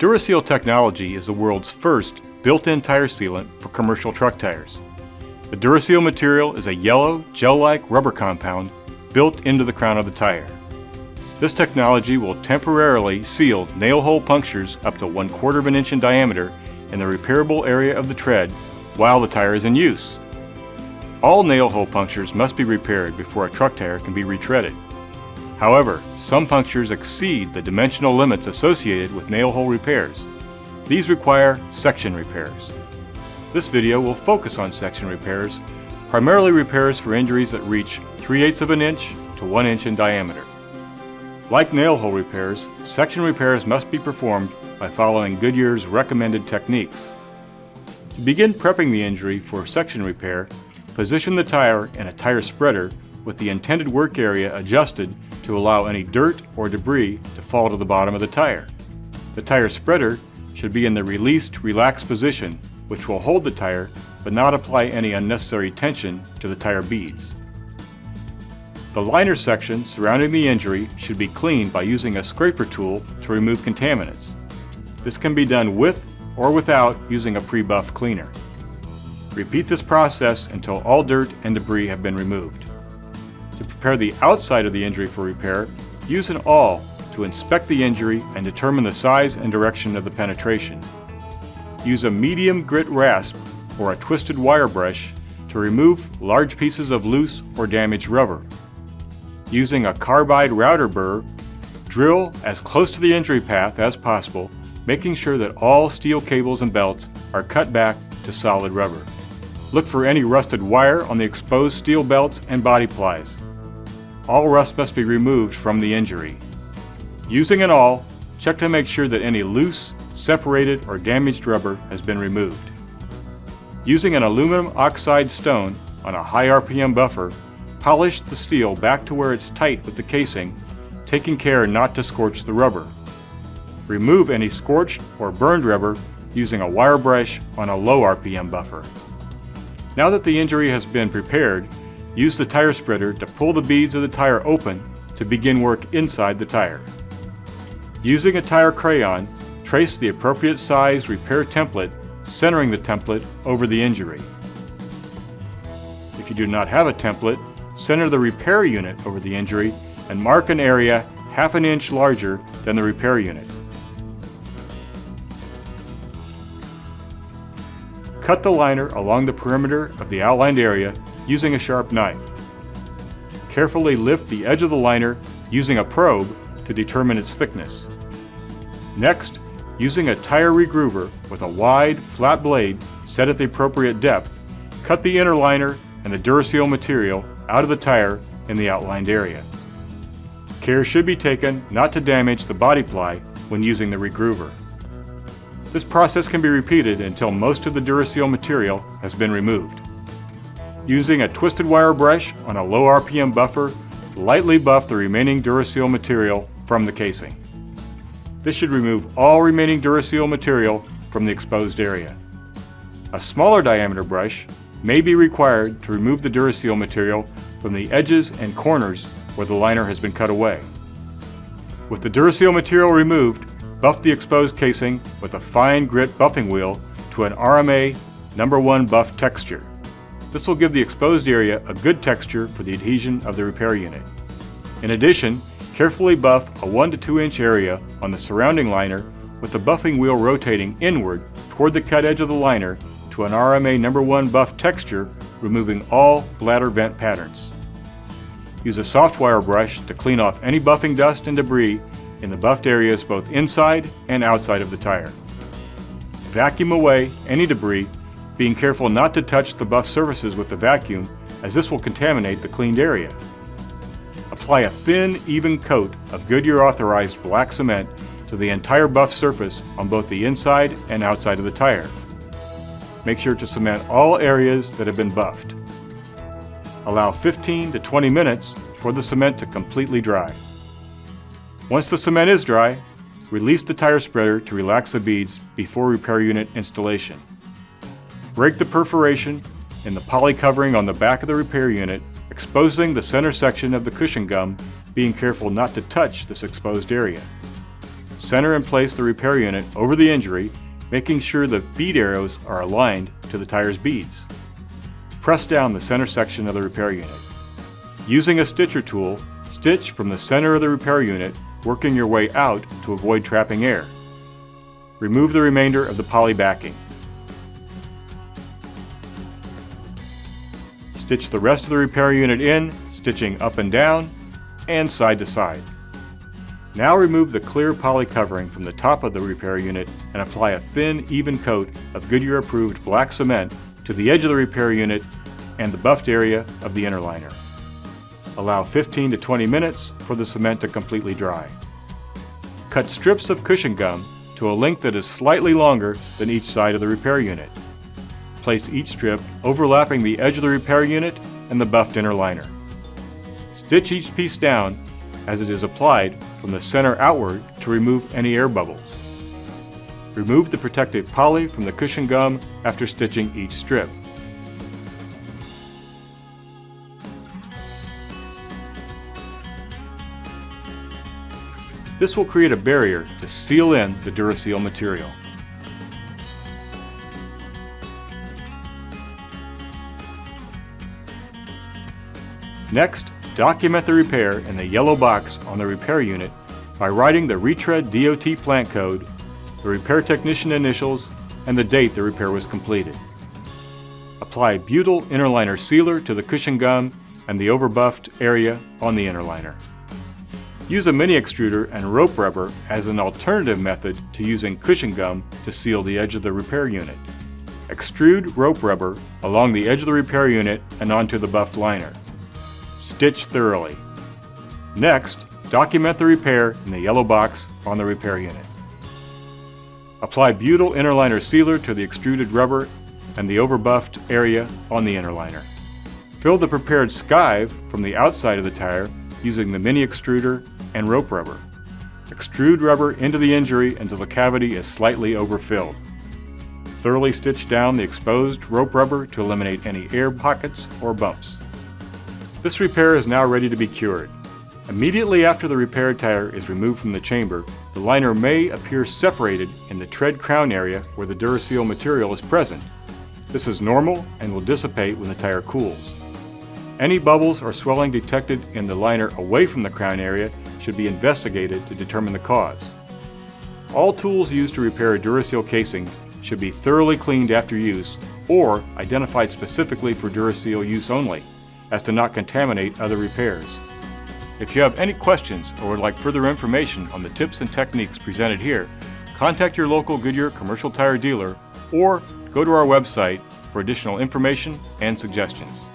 DuraSeal technology is the world's first built-in tire sealant for commercial truck tires. The DuraSeal material is a yellow, gel-like rubber compound built into the crown of the tire. This technology will temporarily seal nail hole punctures up to 1/4 of an inch in diameter in the repairable area of the tread while the tire is in use. All nail hole punctures must be repaired before a truck tire can be retreaded. However, some punctures exceed the dimensional limits associated with nail hole repairs. These require section repairs. This video will focus on section repairs, primarily repairs for injuries that reach 3/8 of an inch to 1 inch in diameter. Like nail hole repairs, section repairs must be performed by following Goodyear's recommended techniques. To begin prepping the injury for section repair, position the tire in a tire spreader with the intended work area adjusted to allow any dirt or debris to fall to the bottom of the tire. The tire spreader should be in the released, relaxed position, which will hold the tire but not apply any unnecessary tension to the tire beads. The liner section surrounding the injury should be cleaned by using a scraper tool to remove contaminants. This can be done with or without using a pre-buff cleaner. Repeat this process until all dirt and debris have been removed. To prepare the outside of the injury for repair, use an awl to inspect the injury and determine the size and direction of the penetration. Use a medium grit rasp or a twisted wire brush to remove large pieces of loose or damaged rubber. Using a carbide router burr, drill as close to the injury path as possible, making sure that all steel cables and belts are cut back to solid rubber. Look for any rusted wire on the exposed steel belts and body plies. All rust must be removed from the injury. Using an awl, check to make sure that any loose, separated, or damaged rubber has been removed. Using an aluminum oxide stone on a high RPM buffer, polish the steel back to where it's tight with the casing, taking care not to scorch the rubber. Remove any scorched or burned rubber using a wire brush on a low RPM buffer. Now that the injury has been prepared, use the tire spreader to pull the beads of the tire open to begin work inside the tire. Using a tire crayon, trace the appropriate size repair template, centering the template over the injury. If you do not have a template, center the repair unit over the injury and mark an area 1/2 inch larger than the repair unit. Cut the liner along the perimeter of the outlined area using a sharp knife. Carefully lift the edge of the liner using a probe to determine its thickness. Next, using a tire regroover with a wide, flat blade set at the appropriate depth, cut the inner liner and the DuraSeal material out of the tire in the outlined area. Care should be taken not to damage the body ply when using the regroover. This process can be repeated until most of the DuraSeal material has been removed. Using a twisted wire brush on a low RPM buffer, lightly buff the remaining DuraSeal material from the casing. This should remove all remaining DuraSeal material from the exposed area. A smaller diameter brush may be required to remove the DuraSeal material from the edges and corners where the liner has been cut away. With the DuraSeal material removed, buff the exposed casing with a fine grit buffing wheel to an RMA No. 1 buff texture. This will give the exposed area a good texture for the adhesion of the repair unit. In addition, carefully buff a 1 to 2 inch area on the surrounding liner with the buffing wheel rotating inward toward the cut edge of the liner to an RMA No. 1 buff texture, removing all bladder vent patterns. Use a soft wire brush to clean off any buffing dust and debris in the buffed areas both inside and outside of the tire. Vacuum away any debris, being careful not to touch the buff surfaces with the vacuum, as this will contaminate the cleaned area. Apply a thin, even coat of Goodyear authorized black cement to the entire buff surface on both the inside and outside of the tire. Make sure to cement all areas that have been buffed. Allow 15 to 20 minutes for the cement to completely dry. Once the cement is dry, release the tire spreader to relax the beads before repair unit installation. Break the perforation in the poly covering on the back of the repair unit, exposing the center section of the cushion gum, being careful not to touch this exposed area. center and place the repair unit over the injury, making sure the bead arrows are aligned to the tire's beads. Press down the center section of the repair unit. Using a stitcher tool, stitch from the center of the repair unit, working your way out to avoid trapping air. Remove the remainder of the poly backing. Stitch the rest of the repair unit in, stitching up and down and side to side. Now remove the clear poly covering from the top of the repair unit and apply a thin, even coat of Goodyear approved black cement to the edge of the repair unit and the buffed area of the inner liner. Allow 15 to 20 minutes for the cement to completely dry. Cut strips of cushion gum to a length that is slightly longer than each side of the repair unit. Place each strip overlapping the edge of the repair unit and the buffed inner liner. Stitch each piece down as it is applied from the center outward to remove any air bubbles. Remove the protective poly from the cushion gum after stitching each strip. This will create a barrier to seal in the DuraSeal material. Next, document the repair in the yellow box on the repair unit by writing the retread DOT plant code, the repair technician initials, and the date the repair was completed. Apply butyl inner liner sealer to the cushion gum and the overbuffed area on the inner liner. Use a mini extruder and rope rubber as an alternative method to using cushion gum to seal the edge of the repair unit. Extrude rope rubber along the edge of the repair unit and onto the buffed liner. Stitch thoroughly. Next, document the repair in the yellow box on the repair unit. Apply butyl inner liner sealer to the extruded rubber and the overbuffed area on the inner liner. Fill the prepared skive from the outside of the tire using the mini extruder and rope rubber. Extrude rubber into the injury until the cavity is slightly overfilled. Thoroughly stitch down the exposed rope rubber to eliminate any air pockets or bumps. This repair is now ready to be cured. Immediately after the repaired tire is removed from the chamber, the liner may appear separated in the tread crown area where the DuraSeal material is present. This is normal and will dissipate when the tire cools. Any bubbles or swelling detected in the liner away from the crown area should be investigated to determine the cause. All tools used to repair a DuraSeal casing should be thoroughly cleaned after use or identified specifically for DuraSeal use only, as to not contaminate other repairs. If you have any questions or would like further information on the tips and techniques presented here, contact your local Goodyear commercial tire dealer or go to our website for additional information and suggestions.